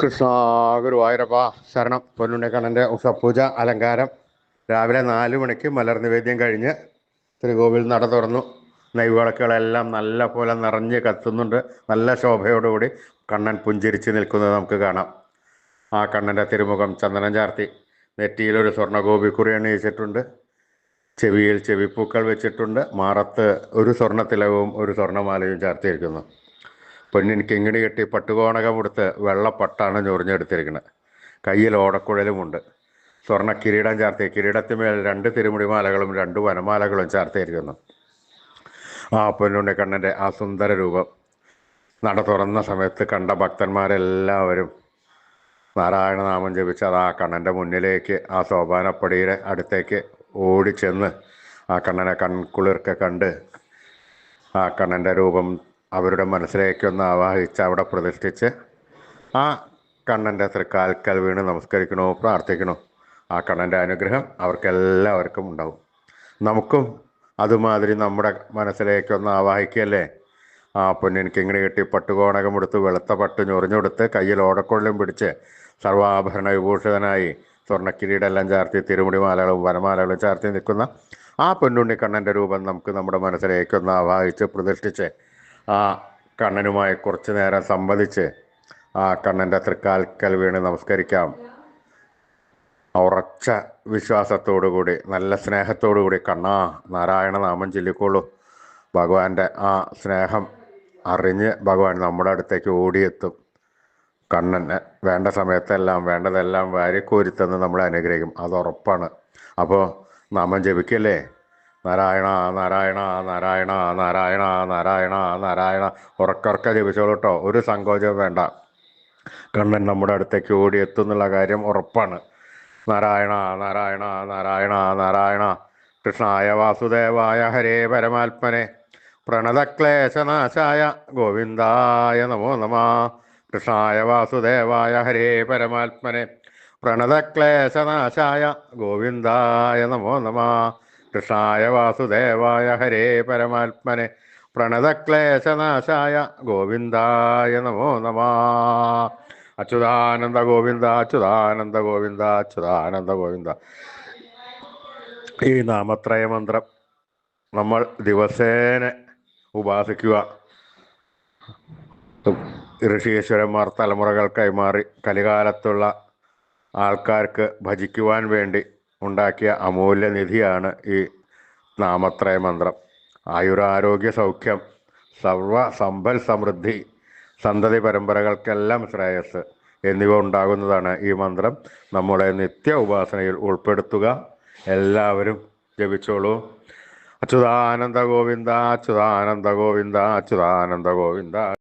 കൃഷ്ണ ഗുരുവായൂരപ്പ ശരണം. പൊന്നുണ്ണിക്കണ്ണൻ്റെ ഉഷപൂജ അലങ്കാരം രാവിലെ 4 മണിക്ക് മലർ നിവേദ്യം കഴിഞ്ഞ് ശ്രീകോവിൽ നട തുറന്നു. നെയ്വിളക്കുകളെല്ലാം നല്ല പോലെ നിറഞ്ഞ് കത്തുന്നുണ്ട്. നല്ല ശോഭയോടുകൂടി കണ്ണൻ പുഞ്ചിരിച്ച് നിൽക്കുന്നത് നമുക്ക് കാണാം. ആ കണ്ണൻ്റെ തിരുമുഖം ചന്ദനം ചാർത്തി, നെറ്റിയിലൊരു സ്വർണ്ണഗോപിക്കുറി അണിയിച്ചിട്ടുണ്ട്, ചെവിയിൽ ചെവിപ്പൂക്കൾ വെച്ചിട്ടുണ്ട്, മാറത്ത് ഒരു സ്വർണ്ണത്തിലകവും ഒരു സ്വർണ്ണമാലയും ചാർത്തിയിരിക്കുന്നു. പെണ്ണിന് കിങ്ങിണി കെട്ടി പട്ടുകോണകം കൊടുത്ത് വെള്ളപ്പട്ടാണ് ഞൊറിഞ്ഞെടുത്തിരിക്കുന്നത്. കയ്യിൽ ഓടക്കുഴലുമുണ്ട്. സ്വർണ്ണ കിരീടം ചാർത്തി, കിരീടത്തിന്മേൽ 2 തിരുമുടിമാലകളും 2 വനമാലകളും ചാർത്തിയിരിക്കുന്നു. ആ പൊന്നുണ്ണിക്കണ്ണൻ്റെ ആ സുന്ദര രൂപം നട തുറന്ന സമയത്ത് കണ്ട ഭക്തന്മാരെല്ലാവരും നാരായണനാമം ജപിച്ചത് ആ കണ്ണൻ്റെ മുന്നിലേക്ക്, ആ സോപാനപ്പടിയുടെ അടുത്തേക്ക് ഓടിച്ചെന്ന് ആ കണ്ണനെ കൺകുളിർക്കെ കണ്ട് ആ കണ്ണൻ്റെ രൂപം അവരുടെ മനസ്സിലേക്കൊന്ന് ആവാഹിച്ച് അവിടെ പ്രതിഷ്ഠിച്ച് ആ കണ്ണൻ്റെ തൃക്കാൽക്കൽ വീണ് നമസ്കരിക്കണോ, പ്രാർത്ഥിക്കണോ. ആ കണ്ണൻ്റെ അനുഗ്രഹം അവർക്കെല്ലാവർക്കും ഉണ്ടാവും. നമുക്കും അതുമാതിരി നമ്മുടെ മനസ്സിലേക്കൊന്ന് ആവാഹിക്കല്ലേ. ആ പൊന്നിൻ കിങ്ങിണി കെട്ടി പട്ടുകോണകം എടുത്ത് വെളുത്ത പട്ട് ഞൊറിഞ്ഞെടുത്ത് കയ്യിൽ ഓടക്കൊള്ളും പിടിച്ച് സർവാഭരണ വിഭൂഷിതനായി സ്വർണ്ണക്കിരീടെല്ലാം ചാർത്തി തിരുമുടിമാലകളും വനമാലകളും ചാർത്തി നിൽക്കുന്ന ആ പൊന്നുണ്ണിക്കണ്ണൻ്റെ രൂപം നമുക്ക് നമ്മുടെ മനസ്സിലേക്കൊന്ന് ആവാഹിച്ച് പ്രതിഷ്ഠിച്ച് ആ കണ്ണനുമായി കുറച്ചു നേരം സംവദിച്ച് ആ കണ്ണൻ്റെ തൃക്കാൽക്കൽ വീണ് നമസ്കരിക്കാം. ഉറച്ച വിശ്വാസത്തോടുകൂടി, നല്ല സ്നേഹത്തോടുകൂടി കണ്ണാ നാരായണ നാമം ചൊല്ലിക്കോളൂ. ഭഗവാന്റെ ആ സ്നേഹം അറിഞ്ഞ് ഭഗവാൻ നമ്മുടെ അടുത്തേക്ക് ഓടിയെത്തും. കണ്ണന് വേണ്ട സമയത്തെല്ലാം വേണ്ടതെല്ലാം വാരിക്കോരിത്തന്ന് നമ്മളെ അനുഗ്രഹിക്കും, അത് ഉറപ്പാണ്. അപ്പോൾ നാമം ജപിക്കല്ലേ. നാരായണ നാരായണ നാരായണ നാരായണ നാരായണ നാരായണ ഉറക്കറക്ക ജപിച്ചോളൂ കേട്ടോ. ഒരു സങ്കോചവും വേണ്ട. കണ്ണൻ നമ്മുടെ അടുത്തേക്ക് ഓടിയെത്തും എന്നുള്ള കാര്യം ഉറപ്പാണ്. നാരായണ നാരായണ നാരായണ നാരായണ. കൃഷ്ണായ വാസുദേവായ ഹരേ പരമാത്മനെ പ്രണതക്ലേശനാശായ ഗോവിന്ദായ നമോ നമ. കൃഷ്ണായ വാസുദേവായ ഹരേ പരമാത്മനെ പ്രണതക്ലേശനാശായ ഗോവിന്ദായ നമോ നമ. കൃഷ്ണായ വാസുദേവായ ഹരേ പരമാത്മനെ പ്രണതക്ലേശനാശായ ഗോവിന്ദായ നമോ നമ. അച്യുതാനന്ദ ഗോവിന്ദ അച്യുതാനന്ദ ഗോവിന്ദ അച്യുതാനന്ദ ഗോവിന്ദ. ഈ നാമത്രയ മന്ത്രം നമ്മൾ ദിവസേന ഉപാസിക്കുക. ഋഷീശ്വരന്മാർ തലമുറകൾ കൈമാറി കലികാലത്തുള്ള ആൾക്കാർക്ക് ഭജിക്കുവാൻ വേണ്ടി ഉണ്ടാക്കിയ അമൂല്യ നിധിയാണ് ഈ നാമത്രയ മന്ത്രം. ആയുരാരോഗ്യ സൗഖ്യം, സർവ സമ്പൽ സമൃദ്ധി, സന്തതി പരമ്പരകൾക്കെല്ലാം ശ്രേയസ് എന്നിവ ഉണ്ടാകുന്നതാണ് ഈ മന്ത്രം. നമ്മളെ നിത്യ ഉപാസനയിൽ ഉൾപ്പെടുത്തുക. എല്ലാവരും ജപിച്ചോളൂ. അച്യുതാനന്ദ ഗോവിന്ദ അച്യുതാനന്ദ ഗോവിന്ദ അച്യുതാനന്ദ ഗോവിന്ദ.